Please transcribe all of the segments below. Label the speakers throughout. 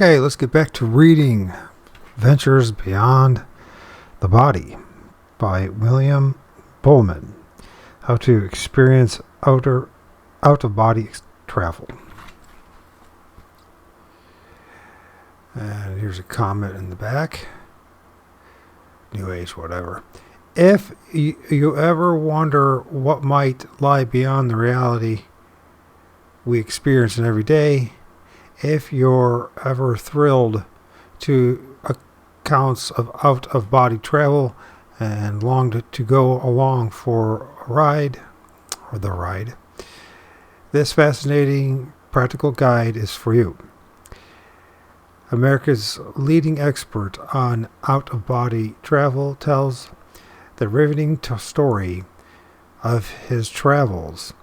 Speaker 1: Okay, let's get back to reading Ventures Beyond the Body by William Buhlman. How to experience out-of-body travel. And here's a comment in the back. New Age, whatever. If you ever wonder what might lie beyond the reality we experience in every day, if you're ever thrilled to accounts of out-of-body travel and longed to go along for a ride, or the ride, this fascinating practical guide is for you. America's leading expert on out-of-body travel tells the riveting story of his travels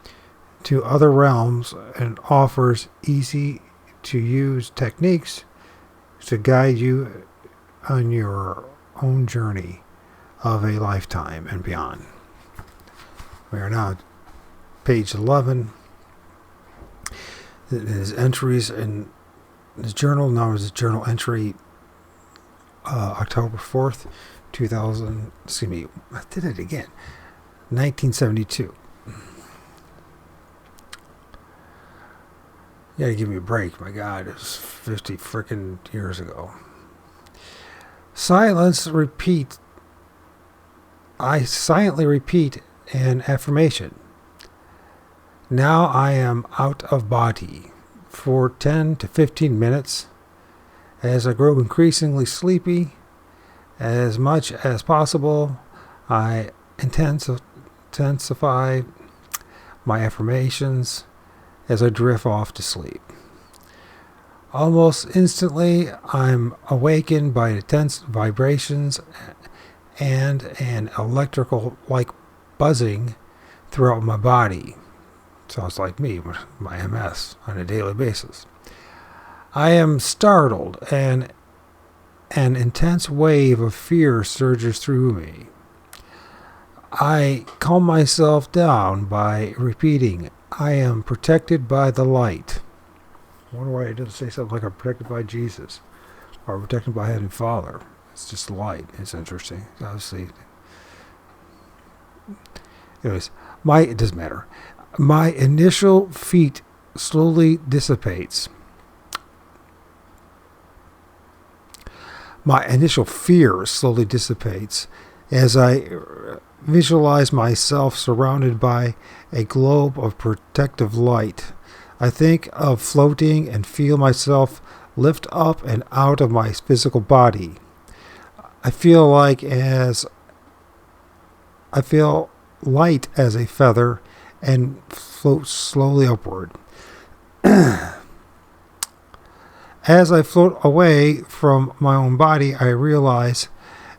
Speaker 1: to other realms and offers easy-to-use techniques to guide you on your own journey of a lifetime and beyond. We are now at page 11. His entries in his journal. Now is his journal entry October 4th, 2000. Excuse me, I did it again. 1972. You gotta give me a break. My God, it was 50 frickin' years ago. I silently repeat an affirmation. Now I am out of body for 10 to 15 minutes. As I grow increasingly sleepy, as much as possible, I intensify my affirmations as I drift off to sleep. Almost instantly, I'm awakened by intense vibrations and an electrical-like buzzing throughout my body. Sounds like me with my MS on a daily basis. I am startled and an intense wave of fear surges through me. I calm myself down by repeating, I am protected by the light. I wonder why it doesn't say something like I'm protected by Jesus or protected by Heavenly Father. It's just light. It's interesting. Obviously. Anyways, it doesn't matter. My initial fear slowly dissipates. As I visualize myself surrounded by a globe of protective light. I think of floating and feel myself lift up and out of my physical body. I feel light as a feather and float slowly upward. As I float away from my own body, I realize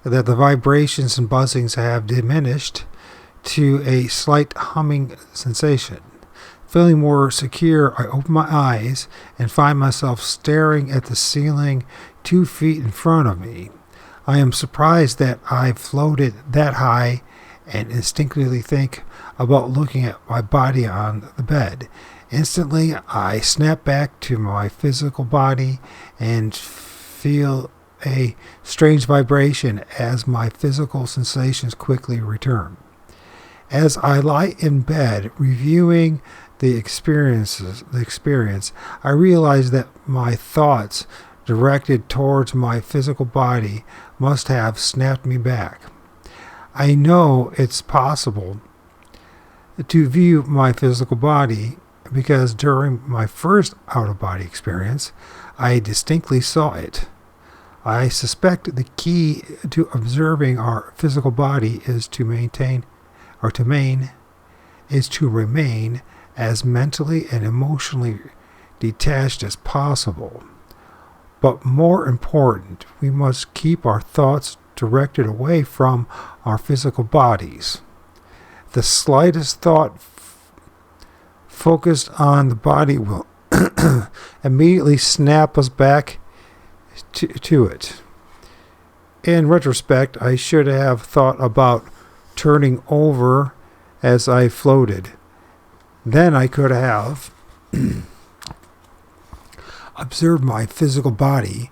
Speaker 1: that the vibrations and buzzings have diminished to a slight humming sensation. Feeling more secure, I open my eyes and find myself staring at the ceiling 2 feet in front of me. I am surprised that I floated that high and instinctively think about looking at my body on the bed. Instantly, I snap back to my physical body and feel a strange vibration as my physical sensations quickly return. As I lie in bed reviewing the experience, I realize that my thoughts directed towards my physical body must have snapped me back. I know it's possible to view my physical body because during my first out-of-body experience, I distinctly saw it. I suspect the key to observing our physical body is to remain as mentally and emotionally detached as possible. But more important, we must keep our thoughts directed away from our physical bodies. The slightest thought focused on the body will immediately snap us back to it. In retrospect, I should have thought about turning over as I floated. Then I could have observe my physical body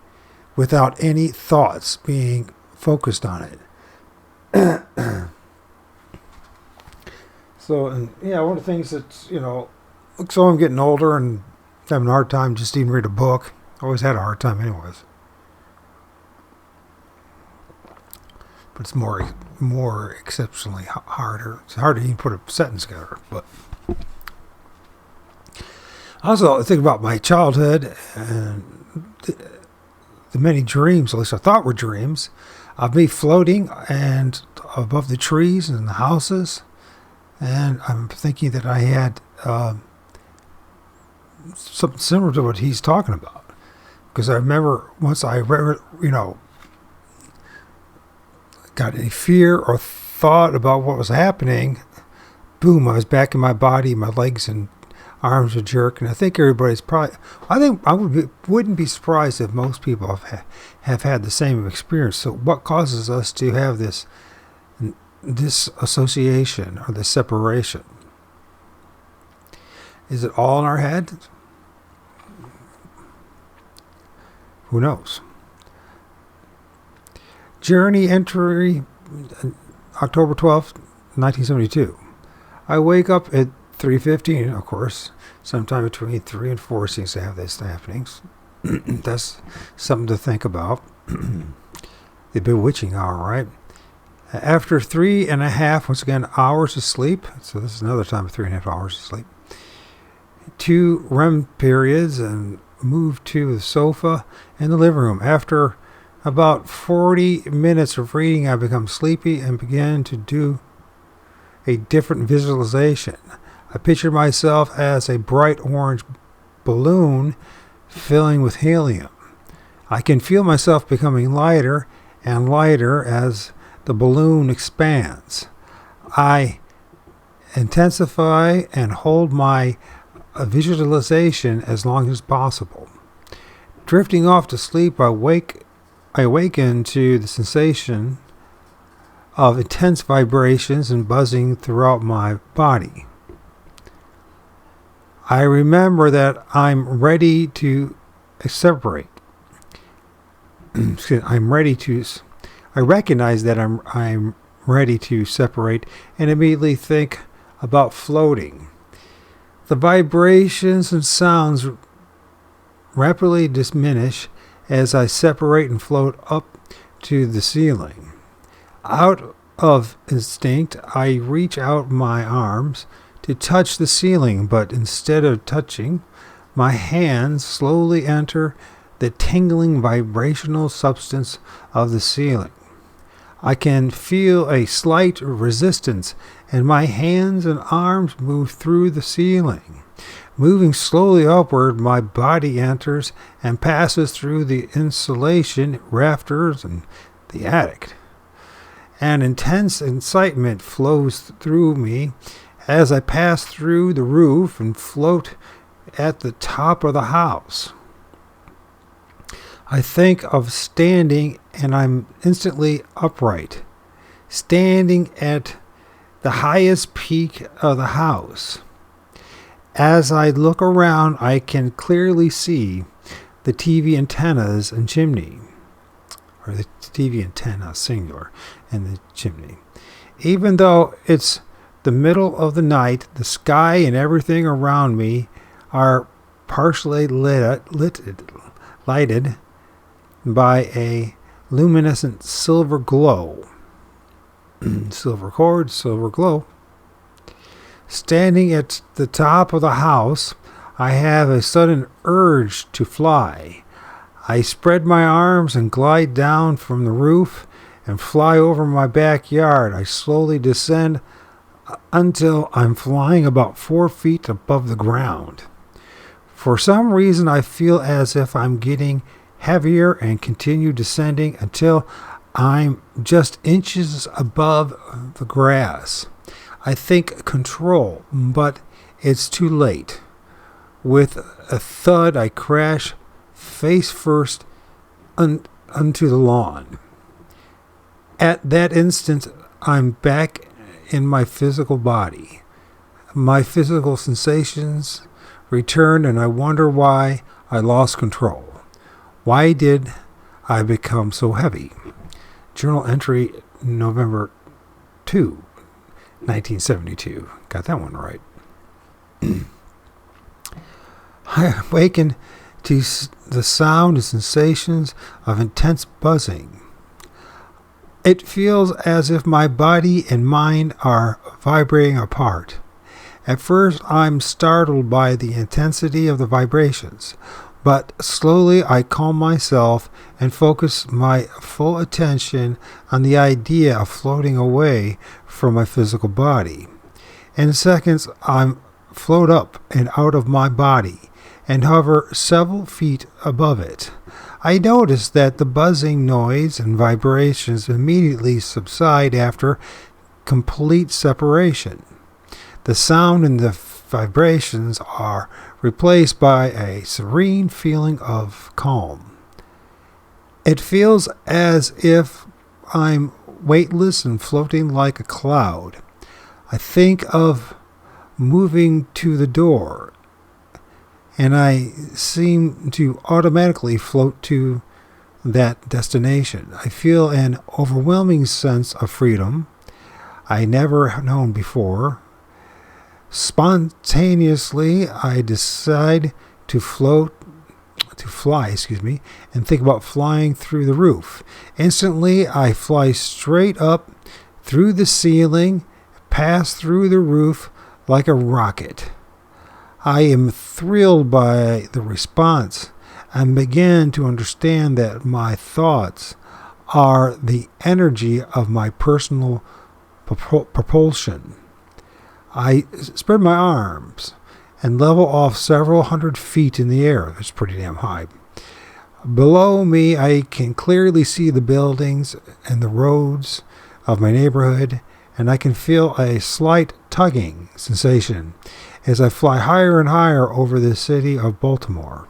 Speaker 1: without any thoughts being focused on it. So, and yeah, one of the things that's, so I'm getting older and having a hard time just even read a book. Always had a hard time anyways. But it's more exceptionally harder. It's hard to even put a sentence together. But also, I think about my childhood and the many dreams, at least I thought were dreams, of me floating and above the trees and the houses. And I'm thinking that I had something similar to what he's talking about. Because I remember once I got any fear or thought about what was happening, boom, I was back in my body, my legs and arms were jerking. I think everybody's probably, wouldn't be surprised if most people have had the same experience. So what causes us to have this association or this separation? Is it all in our head? Who knows? Journey entry, October 12th, 1972. I wake up at 3:15, of course. Sometime between 3 and 4 seems to have these happenings. That's something to think about. The bewitching hour, right? After 3.5, once again, hours of sleep. So this is another time of 3.5 hours of sleep. 2 REM periods and move to the sofa in the living room. After about 40 minutes of reading, I become sleepy and begin to do a different visualization. I picture myself as a bright orange balloon filling with helium. I can feel myself becoming lighter and lighter as the balloon expands. I intensify and hold my visualization as long as possible. Drifting off to sleep, I awaken to the sensation of intense vibrations and buzzing throughout my body. I remember that I'm ready to separate. I recognize that I'm ready to separate and immediately think about floating. The vibrations and sounds rapidly diminish as I separate and float up to the ceiling. Out of instinct, I reach out my arms to touch the ceiling, but instead of touching, my hands slowly enter the tingling vibrational substance of the ceiling. I can feel a slight resistance, and my hands and arms move through the ceiling. Moving slowly upward, my body enters and passes through the insulation, rafters, and the attic. An intense excitement flows through me as I pass through the roof and float at the top of the house. I think of standing and I'm instantly upright, standing at the highest peak of the house. As I look around, I can clearly see the TV antennas and chimney, or the TV antenna singular and the chimney. Even though it's the middle of the night, the sky and everything around me are partially lighted by a luminescent silver glow. Silver cord, silver glow. Standing at the top of the house, I have a sudden urge to fly. I spread my arms and glide down from the roof and fly over my backyard. I slowly descend until I'm flying about 4 feet above the ground. For some reason, I feel as if I'm getting heavier and continue descending until I'm just inches above the grass. I think control, but it's too late. With a thud, I crash face first onto the lawn. At that instant, I'm back in my physical body. My physical sensations return, and I wonder why I lost control. Why did I become so heavy? Journal entry November 2, 1972. Got that one right. I awakened to the sound and sensations of intense buzzing. It feels as if my body and mind are vibrating apart. At first, I'm startled by the intensity of the vibrations, but slowly I calm myself and focus my full attention on the idea of floating away from my physical body. In seconds, I'm float up and out of my body and hover several feet above it. I notice that the buzzing noise and vibrations immediately subside after complete separation. The sound and the vibrations are replaced by a serene feeling of calm. It feels as if I'm weightless and floating like a cloud. I think of moving to the door, and I seem to automatically float to that destination. I feel an overwhelming sense of freedom I never known before. Spontaneously, I decide to fly, and think about flying through the roof. Instantly, I fly straight up through the ceiling, pass through the roof like a rocket. I am thrilled by the response and begin to understand that my thoughts are the energy of my personal propulsion. I spread my arms and level off several hundred feet in the air. That's pretty damn high. Below me, I can clearly see the buildings and the roads of my neighborhood, and I can feel a slight tugging sensation as I fly higher and higher over the city of Baltimore.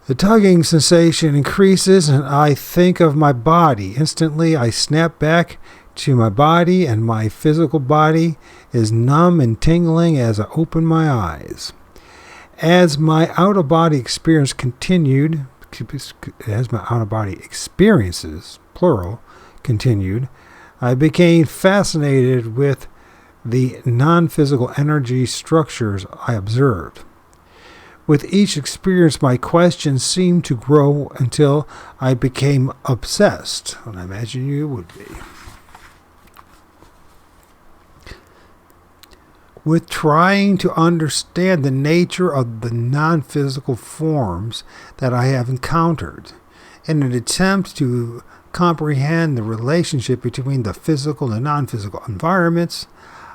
Speaker 1: The tugging sensation increases, and I think of my body. Instantly, I snap back to my body, and my physical body is numb and tingling as I open my eyes. As my out-of-body experiences, plural, continued, I became fascinated with the non-physical energy structures I observed. With each experience, my questions seemed to grow until I became obsessed, and I imagine you would be, with trying to understand the nature of the non-physical forms that I have encountered. In an attempt to comprehend the relationship between the physical and non-physical environments,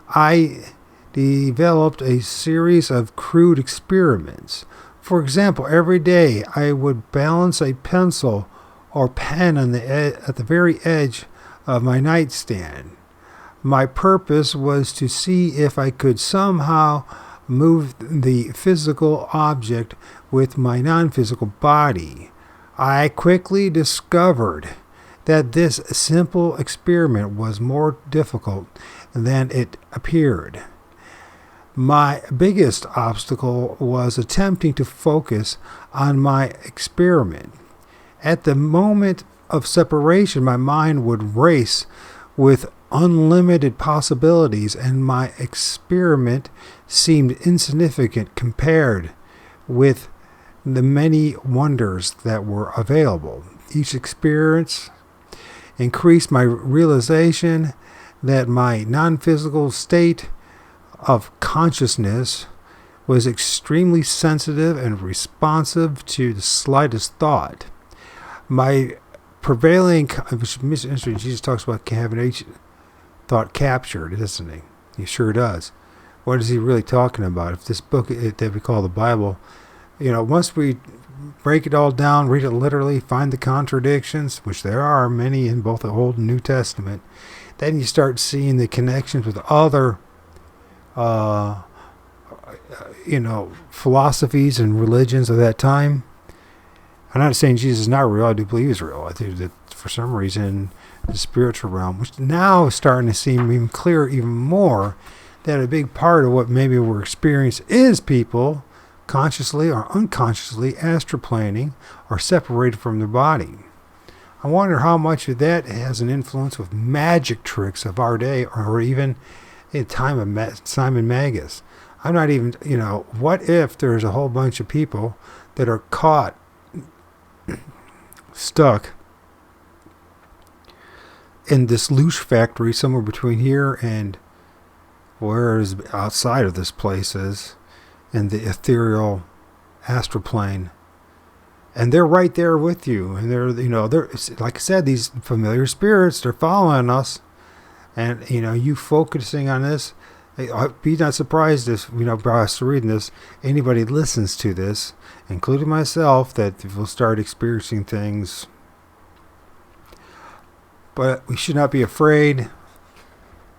Speaker 1: I developed a series of crude experiments. For example, every day I would balance a pencil or pen on at the very edge of my nightstand. My purpose was to see if I could somehow move the physical object with my non-physical body. I quickly discovered that this simple experiment was more difficult than it appeared. My biggest obstacle was attempting to focus on my experiment. At the moment of separation, my mind would race with unlimited possibilities, and my experiment seemed insignificant compared with the many wonders that were available. Each experience increased my realization that my non-physical state of consciousness was extremely sensitive and responsive to the slightest thought. My prevailing, which is interesting, Jesus talks about having each thought captured, doesn't he? He sure does. What is he really talking about? If this book that we call the Bible, once we break it all down, read it literally, find the contradictions, which there are many in both the Old and New Testament, then you start seeing the connections with other philosophies and religions of that time. I'm not saying Jesus is not real. I do believe he's real. I think that for some reason the spiritual realm, which now is starting to seem even clearer, even more, that a big part of what maybe we're experiencing is people consciously or unconsciously astroplaning or separated from their body. I wonder how much of that has an influence with magic tricks of our day, or even in time of Simon Magus. I'm not even, what if there's a whole bunch of people that are caught, stuck in this loosh factory somewhere between here and where is outside of this place is, in the ethereal astral plane. And they're right there with you. And they're like I said, these familiar spirits, they're following us. And, you focusing on this, I'd be not surprised if, by us reading this, anybody listens to this, including myself, that we'll start experiencing things. But we should not be afraid.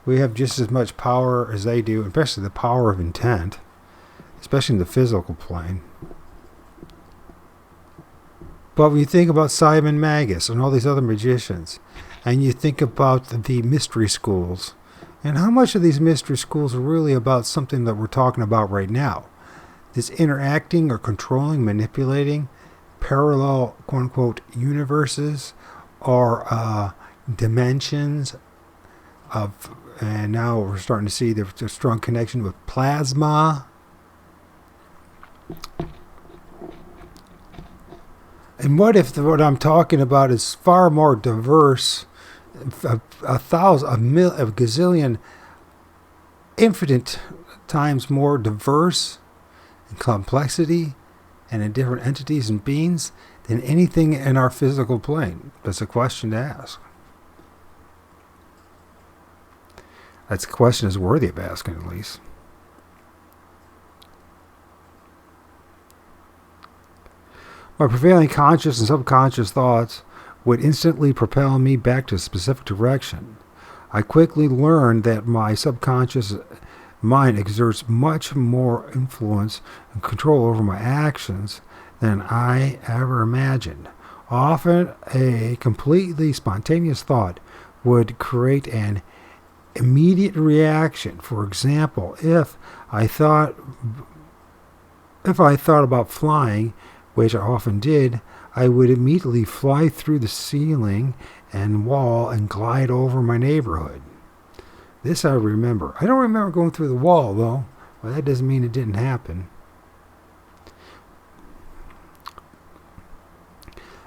Speaker 1: We have just as much power as they do, especially the power of intent, especially in the physical plane. But when you think about Simon Magus and all these other magicians, and you think about the mystery schools, and how much of these mystery schools are really about something that we're talking about right now, this interacting or controlling, manipulating parallel, quote-unquote, universes or dimensions of, and now we're starting to see there's a strong connection with plasma. And what if what I'm talking about is far more diverse, a gazillion, infinite times more diverse in complexity and in different entities and beings than anything in our physical plane? That's a question to ask. That's a question that's worthy of asking, at least. My prevailing conscious and subconscious thoughts would instantly propel me back to a specific direction. I quickly learned that my subconscious mind exerts much more influence and control over my actions than I ever imagined. Often, a completely spontaneous thought would create an immediate reaction. For example, if I thought about flying, which I often did, I would immediately fly through the ceiling and wall and glide over my neighborhood. This I remember. I don't remember going through the wall, though, but that doesn't mean it didn't happen.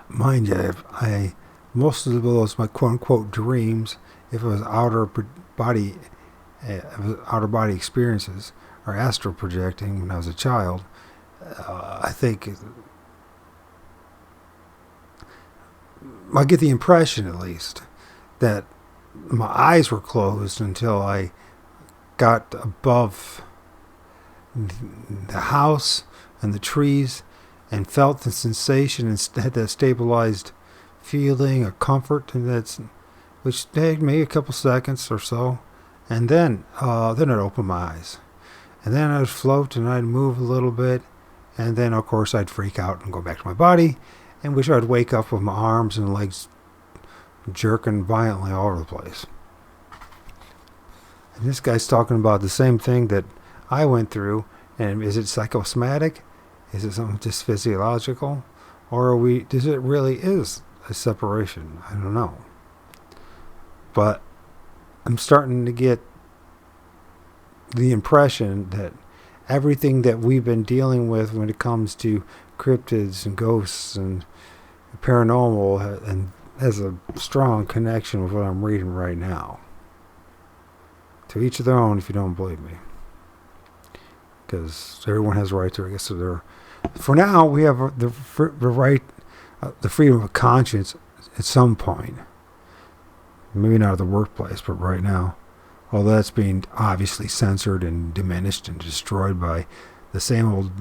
Speaker 1: Mind you, most of those, my quote-unquote dreams, if it was outer body experiences or astral projecting when I was a child, I think I get the impression, at least, that my eyes were closed until I got above the house and the trees and felt the sensation and had that stabilized feeling of comfort, and which took me a couple seconds or so, and then I'd open my eyes, and then I'd float and I'd move a little bit, and then of course I'd freak out and go back to my body, in which I'd wake up with my arms and legs jerking violently all over the place. And this guy's talking about the same thing that I went through. And is it psychosomatic? Is it something just physiological? Or does it really is a separation? I don't know. But I'm starting to get the impression that everything that we've been dealing with when it comes to cryptids and ghosts and paranormal and has a strong connection with what I'm reading right now. To each of their own, if you don't believe me, because everyone has a right to, I guess, for now we have the right, the freedom of conscience at some point. Maybe not at the workplace, but right now, although that's being obviously censored and diminished and destroyed by the same old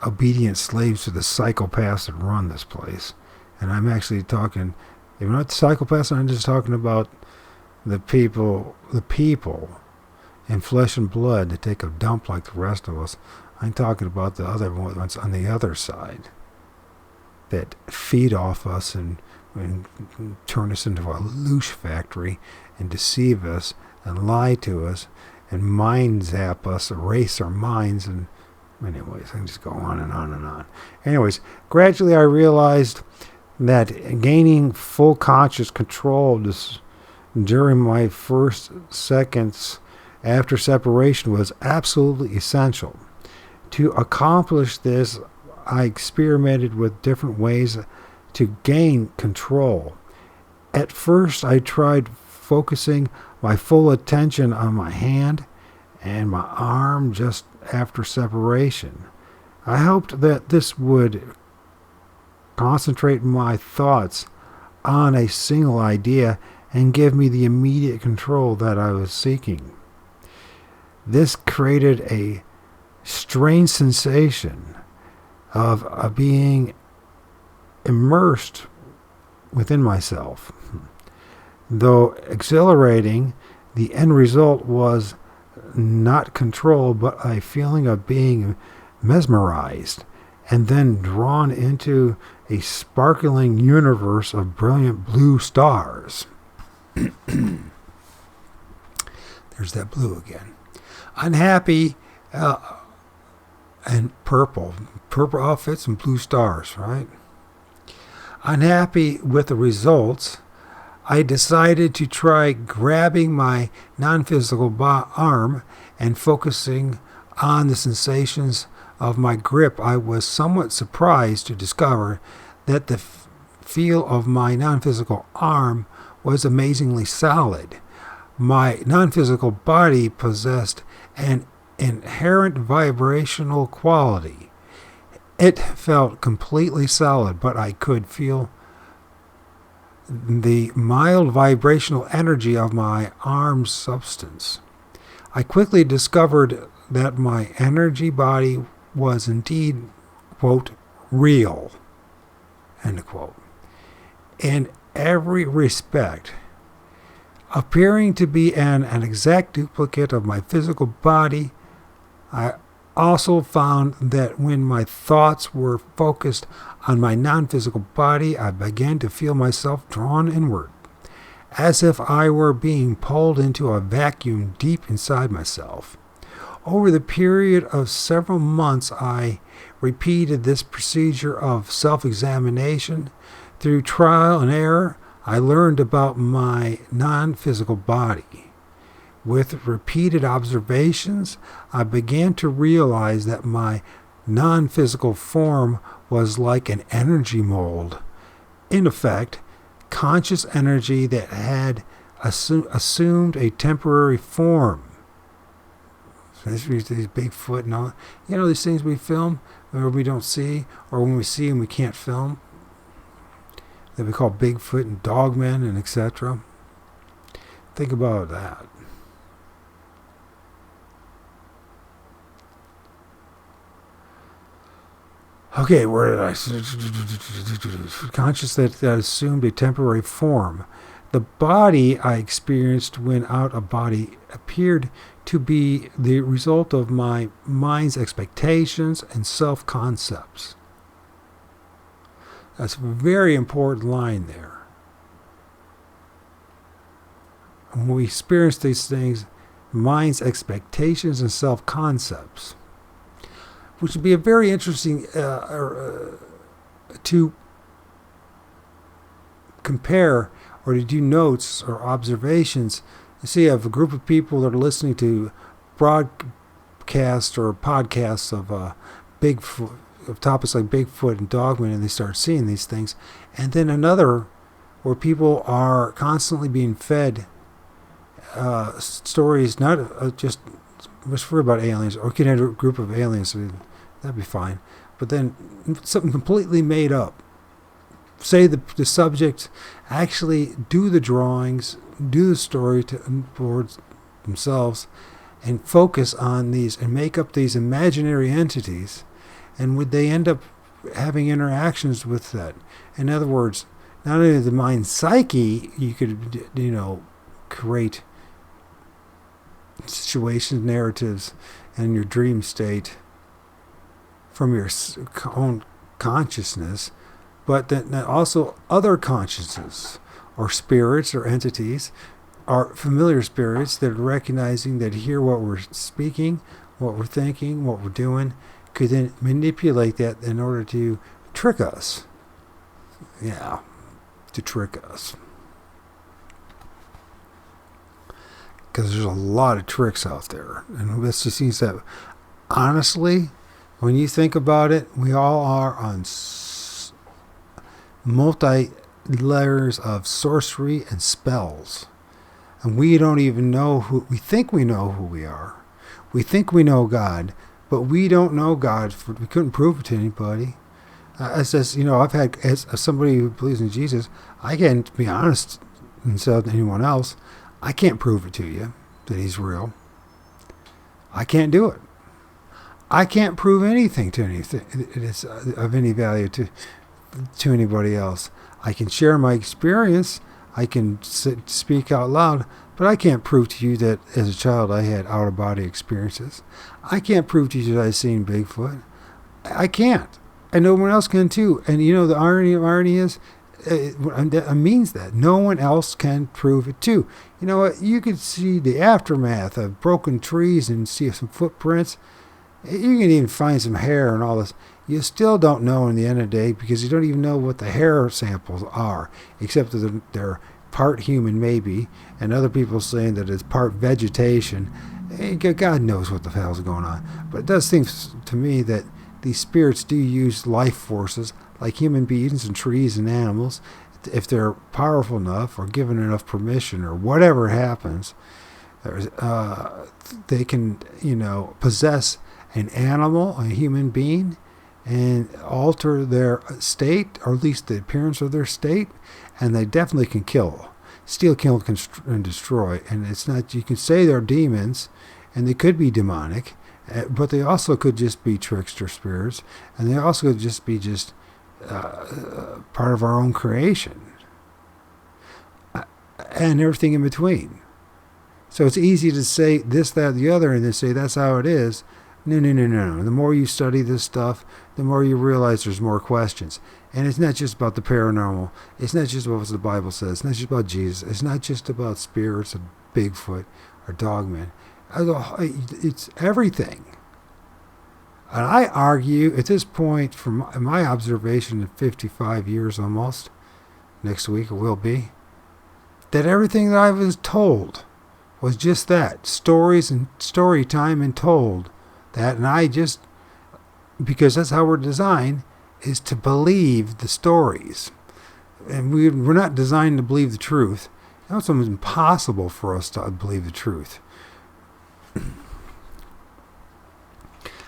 Speaker 1: obedient slaves to the psychopaths that run this place. And I'm actually talking, if not the psychopaths, I'm just talking about the people in flesh and blood that take a dump like the rest of us. I'm talking about the other ones on the other side that feed off us and turn us into a loosh factory and deceive us and lie to us and mind zap us, erase our minds and Anyways, I can just go on and on and on. Anyways, gradually I realized that gaining full conscious control during my first seconds after separation was absolutely essential. To accomplish this, I experimented with different ways to gain control. At first, I tried focusing my full attention on my hand and my arm just after separation. I hoped that this would concentrate my thoughts on a single idea and give me the immediate control that I was seeking. This created a strange sensation of being immersed within myself. Though exhilarating, the end result was not control, but a feeling of being mesmerized and then drawn into a sparkling universe of brilliant blue stars. There's that blue again. Unhappy and purple outfits and blue stars, right? Unhappy with the results, I decided to try grabbing my non-physical arm and focusing on the sensations of my grip. I was somewhat surprised to discover that the feel of my non-physical arm was amazingly solid. My non-physical body possessed an inherent vibrational quality. It felt completely solid, but I could feel the mild vibrational energy of my arm's substance. I quickly discovered that my energy body was indeed, quote, real, end quote, in every respect, appearing to be an exact duplicate of my physical body. I also found that when my thoughts were focused on my non-physical body, I began to feel myself drawn inward, as if I were being pulled into a vacuum deep inside myself. Over the period of several months, I repeated this procedure of self-examination. Through trial and error, I learned about my non-physical body. With repeated observations, I began to realize that my non-physical form was like an energy mold. In effect, conscious energy that had assumed a temporary form. So these Bigfoot and all, these things we film or we don't see, or when we see them we can't film, that we call Bigfoot and dogmen and etc. Think about that. Okay, where did I? Conscious that assumed a temporary form. The body I experienced when out of body appeared to be the result of my mind's expectations and self-concepts. That's a very important line there. When we experience these things, mind's expectations and self-concepts, which would be a very interesting to compare or to do notes or observations. You see, you have a group of people that are listening to broadcasts or podcasts of Bigfoot, of topics like Bigfoot and dogmen, and they start seeing these things. And then another where people are constantly being fed stories, not just for about aliens, or you can have a group of aliens, that'd be fine. But then something completely made up. Say the subject actually do the drawings, do the story boards themselves, and focus on these and make up these imaginary entities, and would they end up having interactions with that? In other words, not only the mind psyche, you could create situations, narratives, and your dream state from your own consciousness, but then also other consciousnesses or spirits or entities are familiar spirits that are recognizing, that hear what we're speaking, what we're thinking, what we're doing, could then manipulate that in order to trick us. Yeah, to trick us. Because there's a lot of tricks out there. And this just seems that, honestly, when you think about it, we all are on multi-layers of sorcery and spells. And we don't even know who, we think we know who we are. We think we know God, but we don't know God. We couldn't prove it to anybody. As I've had, as somebody who believes in Jesus, I can't be honest and say to anyone else, I can't prove it to you that he's real. I can't do it. I can't prove anything to anything it's of any value to anybody else. I can share my experience. I can speak out loud, but I can't prove to you that as a child I had out-of-body experiences. I can't prove to you that I've seen Bigfoot. I can't. And no one else can too. And the irony is, it means that no one else can prove it too. You know what? You could see the aftermath of broken trees and see some footprints. You can even find some hair and all this. You still don't know in the end of the day because you don't even know what the hair samples are, except that they're part human maybe, and other people saying that it's part vegetation. God knows what the hell's going on. But it does seem to me that these spirits do use life forces like human beings and trees and animals. If they're powerful enough or given enough permission or whatever happens, they can, possess an animal, a human being, and alter their state, or at least the appearance of their state, and they definitely can steal, kill, and destroy. And it's not, you can say they're demons, and they could be demonic, but they also could just be trickster spirits, and they also could just be part of our own creation, and everything in between. So it's easy to say this, that, the other, and then say that's how it is. No. The more you study this stuff, the more you realize there's more questions. And it's not just about the paranormal. It's not just about what the Bible says. It's not just about Jesus. It's not just about spirits and Bigfoot or dogmen. It's everything. And I argue at this point, from my observation in 55 years almost, next week it will be, that everything that I was told was just that. Stories and story time and told that. And I just, because that's how we're designed, is to believe the stories. And we're not designed to believe the truth. It's almost impossible for us to believe the truth.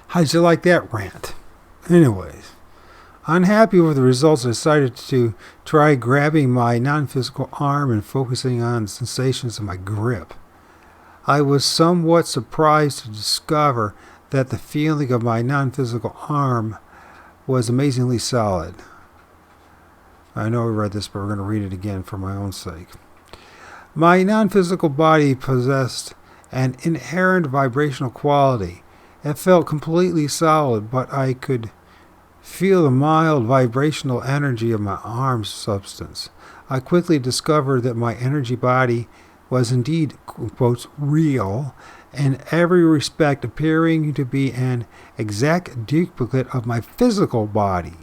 Speaker 1: How'd you like that rant? Anyways, unhappy with the results, I decided to try grabbing my non-physical arm and focusing on the sensations of my grip. I was somewhat surprised to discover that the feeling of my non-physical arm was amazingly solid. I know we read this, but we're going to read it again for my own sake. My non-physical body possessed an inherent vibrational quality. It felt completely solid, but I could feel the mild vibrational energy of my arm's substance. I quickly discovered that my energy body was indeed, quotes, real, in every respect appearing to be an exact duplicate of my physical body.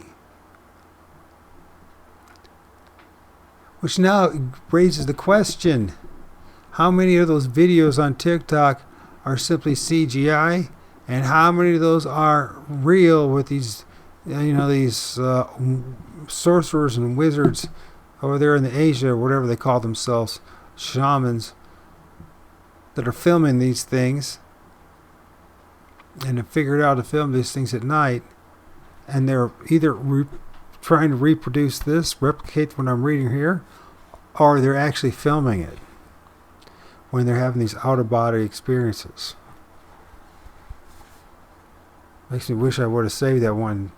Speaker 1: Which now raises the question, how many of those videos on TikTok are simply CGI? And how many of those are real with these, these sorcerers and wizards over there in the Asia, or whatever they call themselves, shamans, that are filming these things and have figured out to film these things at night, and they're either trying to reproduce this, replicate what I'm reading here, or they're actually filming it when they're having these out-of-body experiences. Makes me wish I would have saved that one.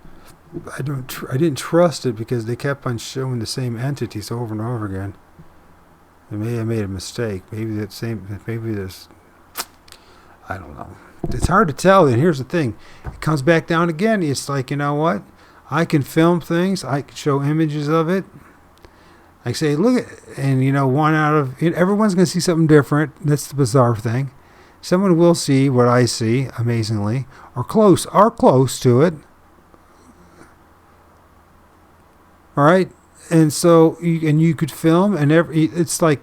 Speaker 1: I didn't trust it because they kept on showing the same entities over and over again. Maybe I made a mistake. Maybe this, I don't know. It's hard to tell. And here's the thing. It comes back down again. It's like, you know what? I can film things. I can show images of it. I say, look at, and everyone's going to see something different. That's the bizarre thing. Someone will see what I see, amazingly, or close to it. All right, and so you could film, and it's like,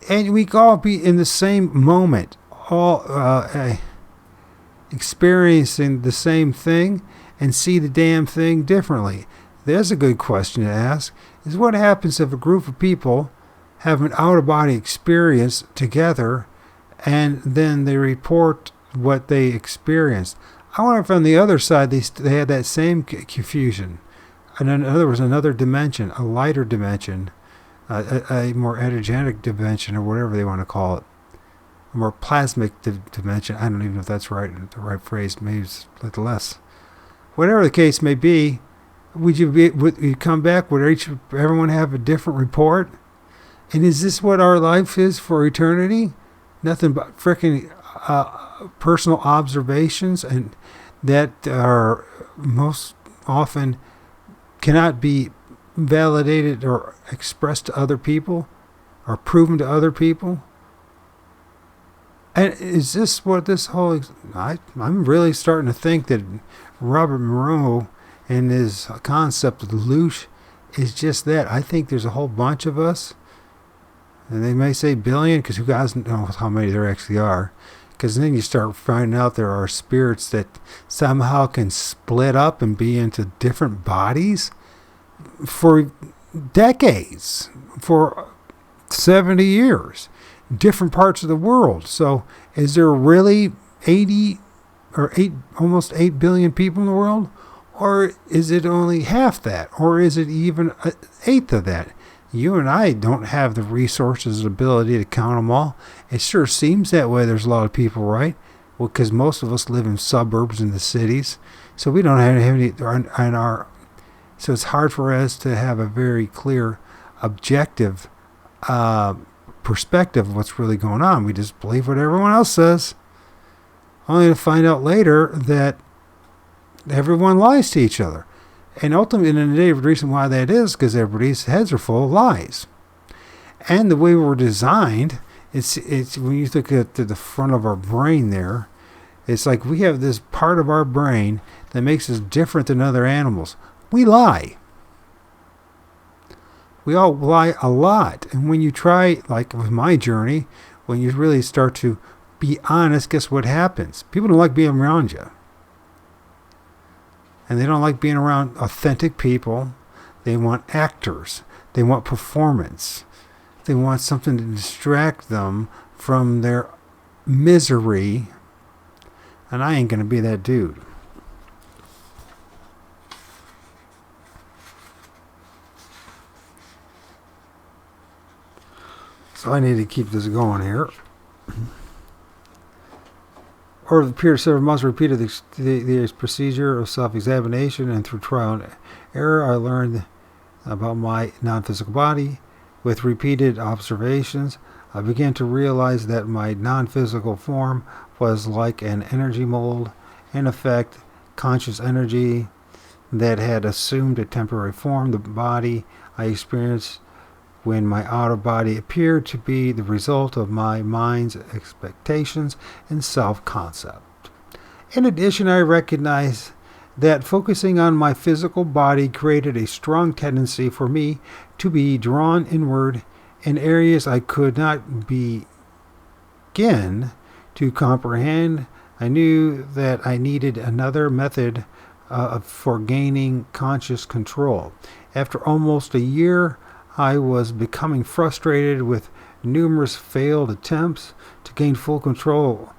Speaker 1: and we could all be in the same moment, all experiencing the same thing, and see the damn thing differently. There's a good question to ask: is what happens if a group of people have an out-of-body experience together, and then they report what they experienced? I wonder if on the other side they had that same confusion. And in other words, another dimension, a lighter dimension, a more energetic dimension, or whatever they want to call it, a more plasmic dimension. I don't even know if that's the right phrase. Maybe it's a little less. Whatever the case may be, would you come back? Would everyone have a different report? And is this what our life is for eternity? Nothing but frickin' personal observations, and that are most often cannot be validated or expressed to other people or proven to other people. And is this what this whole... I'm really starting to think that Robert Moreau and his concept of the loosh is just that. I think there's a whole bunch of us, and they may say billion, because who doesn't know how many there actually are. Because then you start finding out there are spirits that somehow can split up and be into different bodies for decades, for 70 years, different parts of the world. So is there really 80 or almost 8 billion people in the world? Or is it only half that? Or is it even an eighth of that? You and I don't have the resources and ability to count them all. It sure seems that way. There's a lot of people, right? Well, because most of us live in suburbs in the cities, so we don't have any. So it's hard for us to have a very clear, objective perspective of what's really going on. We just believe what everyone else says, only to find out later that everyone lies to each other. And ultimately, the reason why that is because everybody's heads are full of lies. And the way we're designed, it's when you look at the front of our brain there, it's like we have this part of our brain that makes us different than other animals. We lie. We all lie a lot. And when you try, like with my journey, when you really start to be honest, guess what happens? People don't like being around you. And they don't like being around authentic people. They want actors. They want performance. They want something to distract them from their misery. And I ain't going to be that dude. So I need to keep this going here. Over the period of several months, repeated the procedure of self-examination, and through trial and error, I learned about my non-physical body. With repeated observations, I began to realize that my non-physical form was like an energy mold, in effect, conscious energy that had assumed a temporary form. The body I experienced when my outer body appeared to be the result of my mind's expectations and self-concept. In addition, I recognized that focusing on my physical body created a strong tendency for me to be drawn inward in areas I could not begin to comprehend. I knew that I needed another method for gaining conscious control. After almost a year, I was becoming frustrated with numerous failed attempts to gain full control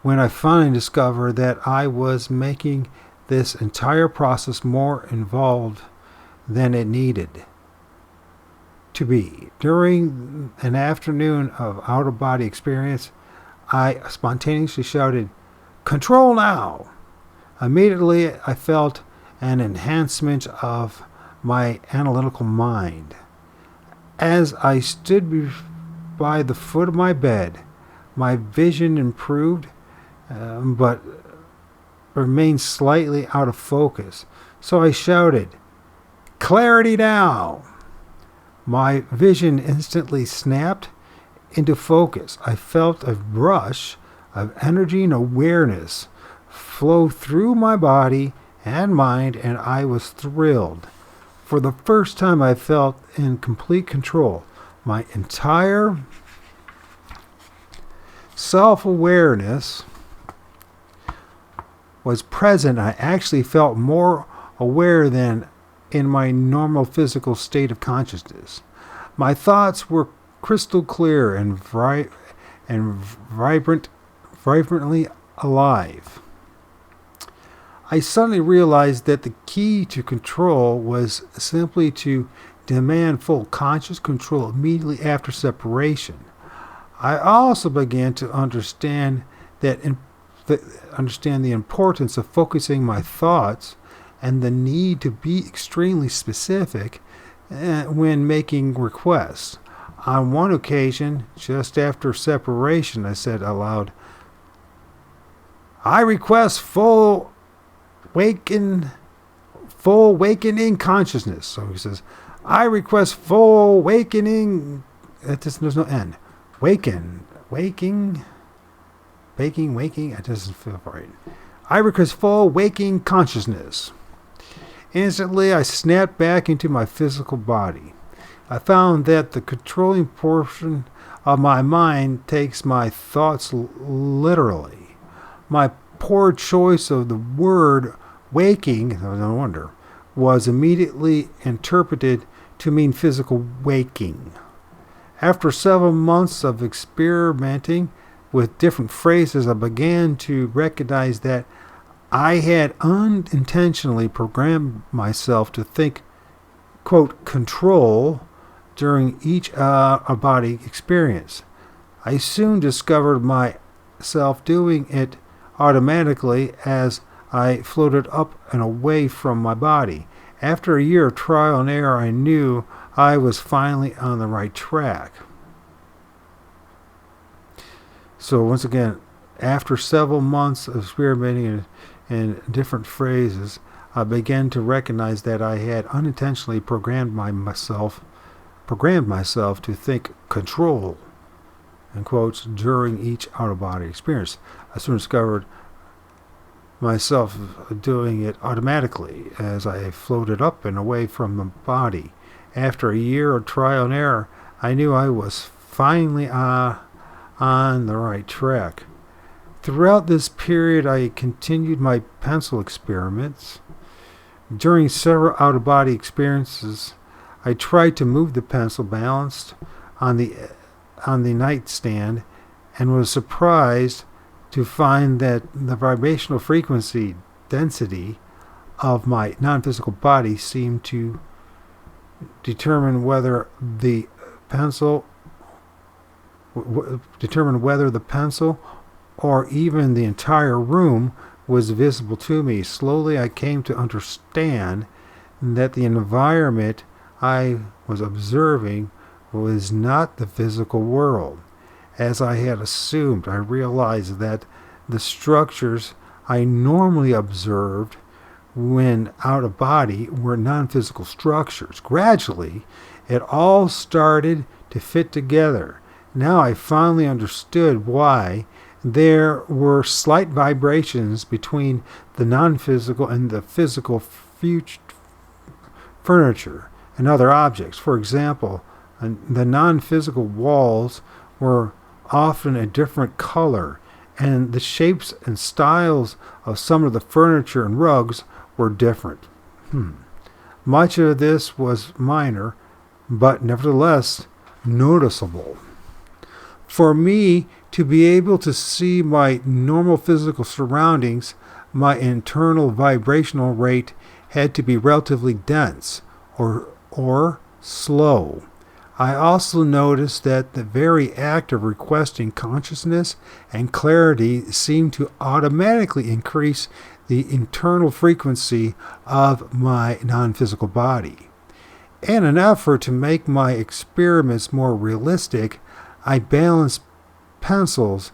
Speaker 1: when I finally discovered that I was making this entire process more involved than it needed to be. During an afternoon of out-of-body experience, I spontaneously shouted, "Control now!" Immediately, I felt an enhancement of my analytical mind. As I stood by the foot of my bed, my vision improved, but remained slightly out of focus. So I shouted, "Clarity now!" My vision instantly snapped into focus. I felt a rush of energy and awareness flow through my body and mind, and I was thrilled. For the first time, I felt in complete control. My entire self-awareness was present. I actually felt more aware than in my normal physical state of consciousness. My thoughts were crystal clear and vibrantly alive. I suddenly realized that the key to control was simply to demand full conscious control immediately after separation. I also began to understand the importance of focusing my thoughts and the need to be extremely specific when making requests. On one occasion, just after separation, I said aloud, "I request full wakening consciousness." So he says, "I request full awakening." There's no N. Waking. It doesn't feel right. "I request full waking consciousness." Instantly, I snapped back into my physical body. I found that the controlling portion of my mind takes my thoughts literally. My poor choice of the word waking, no wonder, was immediately interpreted to mean physical waking. After several months of experimenting with different phrases, I began to recognize that I had unintentionally programmed myself to think, quote, control during each body experience. I soon discovered myself doing it automatically as I floated up and away from my body. After a year of trial and error, I knew I was finally on the right track. So once again, after several months of experimenting in different phrases, I began to recognize that I had unintentionally programmed myself to think control, in quotes, during each out-of-body experience. I soon discovered myself doing it automatically as I floated up and away from the body. After a year of trial and error, I knew I was finally on the right track. Throughout this period, I continued my pencil experiments. During several out-of-body experiences, I tried to move the pencil balanced on the nightstand and was surprised to find that the vibrational frequency density of my non-physical body seemed to determine whether the pencil or even the entire room was visible to me. Slowly I came to understand that the environment I was observing was not the physical world. As I had assumed, I realized that the structures I normally observed when out of body were non-physical structures. Gradually, it all started to fit together. Now I finally understood why there were slight vibrations between the non-physical and the physical furniture and other objects. For example, the non-physical walls were often a different color, and the shapes and styles of some of the furniture and rugs were different. Much of this was minor, but nevertheless noticeable. For me to be able to see my normal physical surroundings, my internal vibrational rate had to be relatively dense or slow. I also noticed that the very act of requesting consciousness and clarity seemed to automatically increase the internal frequency of my non-physical body. In an effort to make my experiments more realistic, I balanced pencils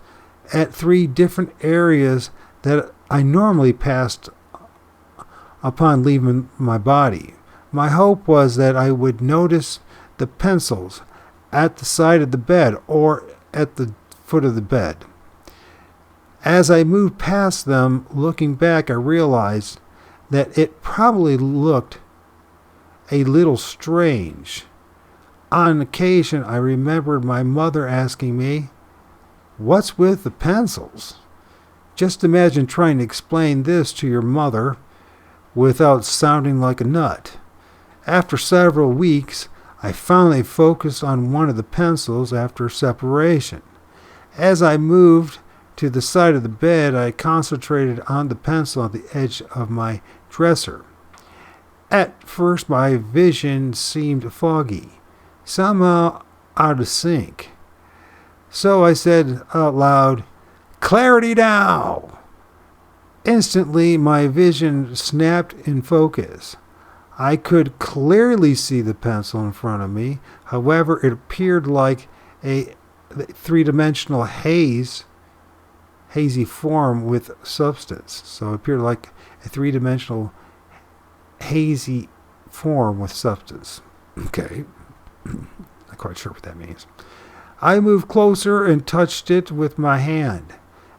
Speaker 1: at 3 different areas that I normally passed upon leaving my body. My hope was that I would notice the pencils at the side of the bed or at the foot of the bed. As I moved past them, looking back, I realized that it probably looked a little strange. On occasion, I remembered my mother asking me, "What's with the pencils?" Just imagine trying to explain this to your mother without sounding like a nut. After several weeks, I finally focused on one of the pencils after separation. As I moved to the side of the bed, I concentrated on the pencil on the edge of my dresser. At first, my vision seemed foggy, somehow out of sync. So I said out loud, "Clarity now!" Instantly, my vision snapped in focus. I could clearly see the pencil in front of me. However, it appeared like a three-dimensional hazy form with substance. So it appeared like a three-dimensional hazy form with substance. Okay. Not quite sure what that means. I moved closer and touched it with my hand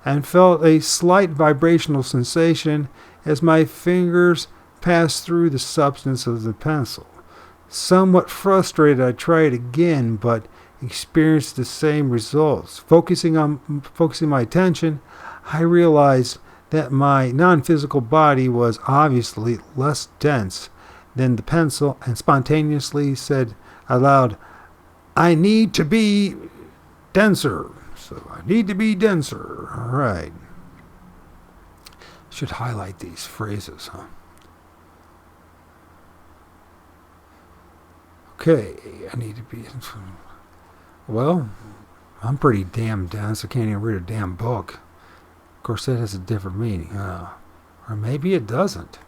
Speaker 1: and felt a slight vibrational sensation as my fingers passed through the substance of the pencil. Somewhat frustrated, I tried again, but experienced the same results. Focusing my attention, I realized that my non-physical body was obviously less dense than the pencil, and spontaneously said aloud, "I need to be denser." So I need to be denser. All right. Should highlight these phrases, huh? Okay, I need to be. Well, I'm pretty damn dense. I can't even read a damn book. Of course, that has a different meaning. Or maybe it doesn't.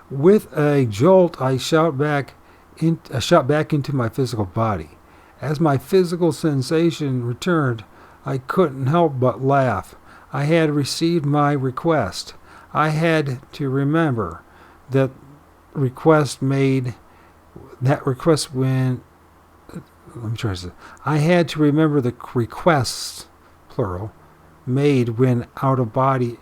Speaker 1: With a jolt, I shot back into my physical body. As my physical sensation returned, I couldn't help but laugh. I had received my request. I had to remember that request when let me try this. I had to remember the requests, plural, made when out of body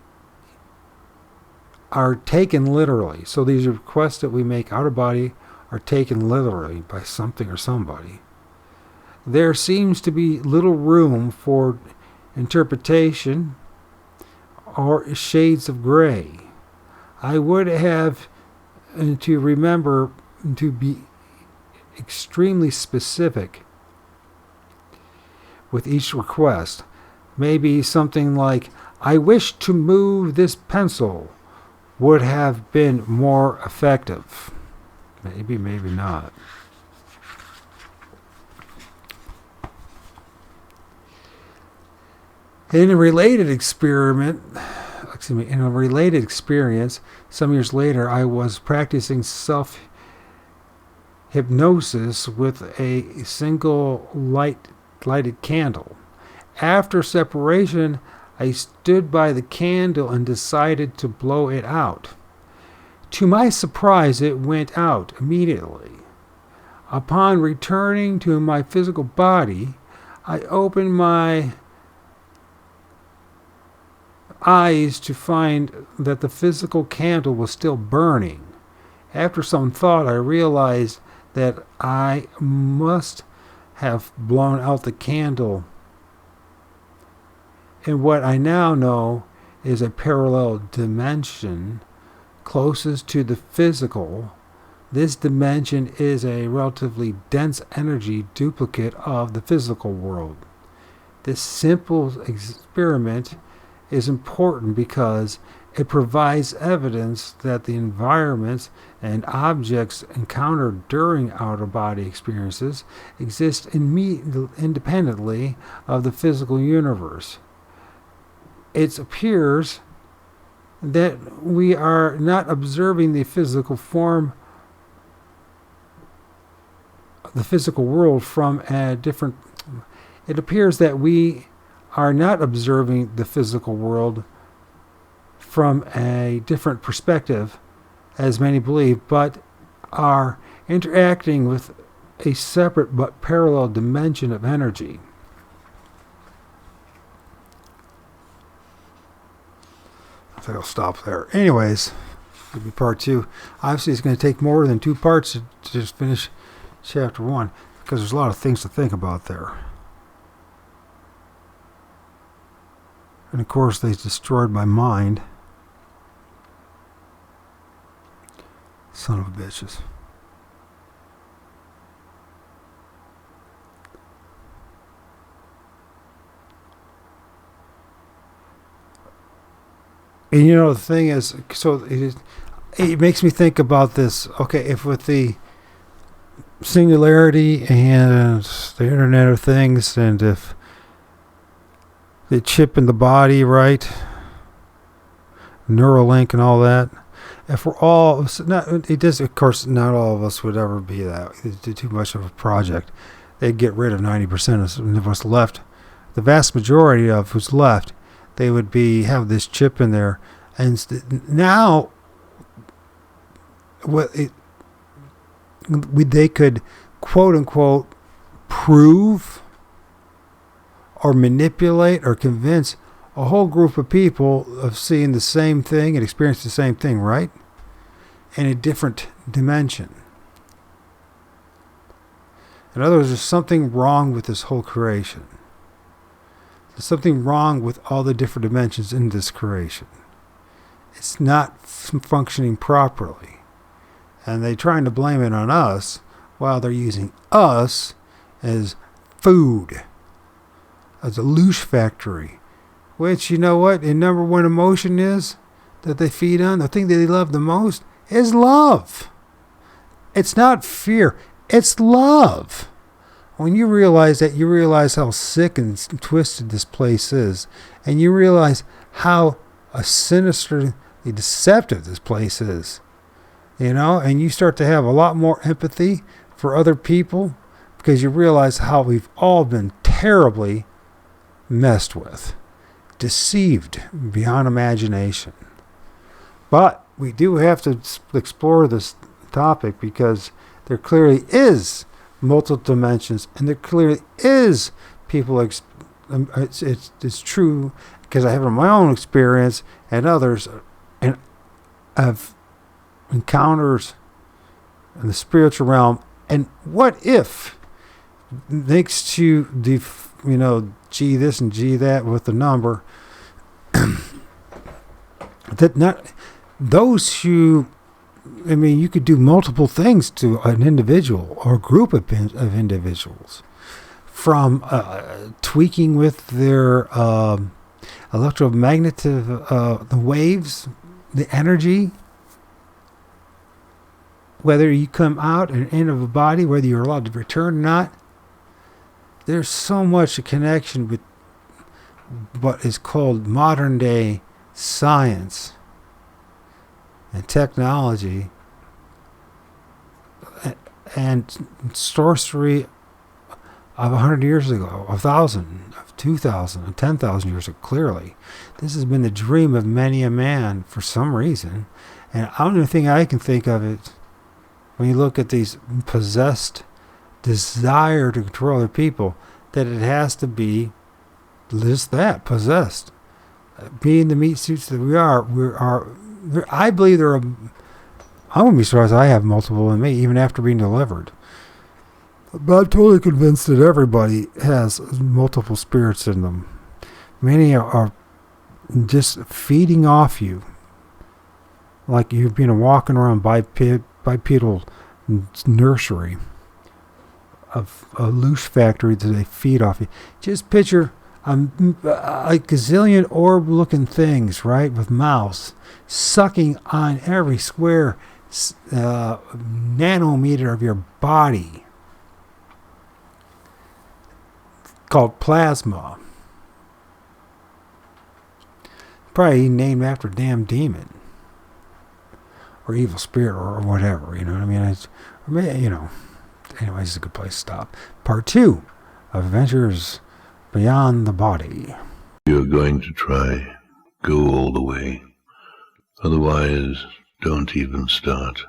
Speaker 1: are taken literally. So these requests that we make out of body are taken literally by something or somebody. There seems to be little room for interpretation or shades of gray. I would have to remember to be extremely specific with each request. Maybe something like, "I wish to move this pencil," would have been more effective. Maybe not. In a related experience, some years later, I was practicing self-hypnosis with a single lighted candle. After separation, I stood by the candle and decided to blow it out. To my surprise, it went out immediately. Upon returning to my physical body, I opened my eyes to find that the physical candle was still burning. After some thought, I realized that I must have blown out the candle in what I now know is a parallel dimension closest to the physical. This dimension is a relatively dense energy duplicate of the physical world. This simple experiment is important because it provides evidence that the environments and objects encountered during out-of-body experiences exist independently of the physical universe. It appears that we are not observing the physical world from a different. It appears that we are not observing the physical world from a different perspective, as many believe, but are interacting with a separate but parallel dimension of energy. I think I'll stop there. Anyways, it'll be part 2. Obviously, it's going to take more than 2 parts to just finish chapter 1, because there's a lot of things to think about there. And of course, they destroyed my mind. Son of a bitches. And you know, the thing is, so it makes me think about this. Okay, if with the singularity and the Internet of Things, and if the chip in the body, right? Neuralink and all that. If we're all, it does, of course, not all of us would ever be that. It's too much of a project. They'd get rid of 90% of what's left. The vast majority of who's left, they would have this chip in there. And now, they could, quote unquote, prove or manipulate or convince a whole group of people of seeing the same thing and experiencing the same thing, right? In a different dimension. In other words, there's something wrong with this whole creation. There's something wrong with all the different dimensions in this creation. It's not functioning properly. And they're trying to blame it on us while they're using us as food, as a loosh factory. Which, you know what, the number one emotion is that they feed on, the thing that they love the most is love. It's not fear, it's love. When you realize that, you realize how sick and twisted this place is. And you realize how sinisterly deceptive this place is. You know, and you start to have a lot more empathy for other people because you realize how we've all been terribly messed with. Deceived beyond imagination. But we do have to explore this topic because there clearly is multiple dimensions, and there clearly is people. It's true because I have it in my own experience and others, and I've encounters in the spiritual realm. And what if, next to the, G this and G that with the number, that not those who, you could do multiple things to an individual or a group of individuals, from tweaking with their electromagnetic the waves, the energy, whether you come out and in of a body, whether you're allowed to return or not. There's so much a connection with what is called modern day science and technology and sorcery of 100 years ago, 1,000, of 2,000, and 10,000 years ago. Clearly, this has been the dream of many a man for some reason, and the only thing I can think of it when you look at these possessed desire to control other people, that it has to be just that, possessed. Being the meat suits that we are, I believe I wouldn't be surprised I have multiple in me, even after being delivered. But I'm totally convinced that everybody has multiple spirits in them. Many are just feeding off you, like you've been walking around bipedal nursery of a loose factory that they feed off you. Just picture a gazillion orb-looking things, right, with mouths, sucking on every square nanometer of your body, called plasma. Probably named after a damn demon or evil spirit or whatever, you know what I mean? Anyways, it's a good place to stop. Part 2 of Adventures Beyond the Body.
Speaker 2: If you're going to try, go all the way. Otherwise, don't even start.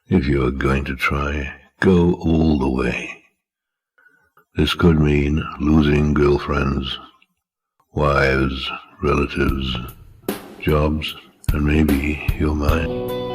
Speaker 2: If you're going to try, Go all the way. This could mean losing girlfriends, wives, relatives, jobs, and maybe your mind.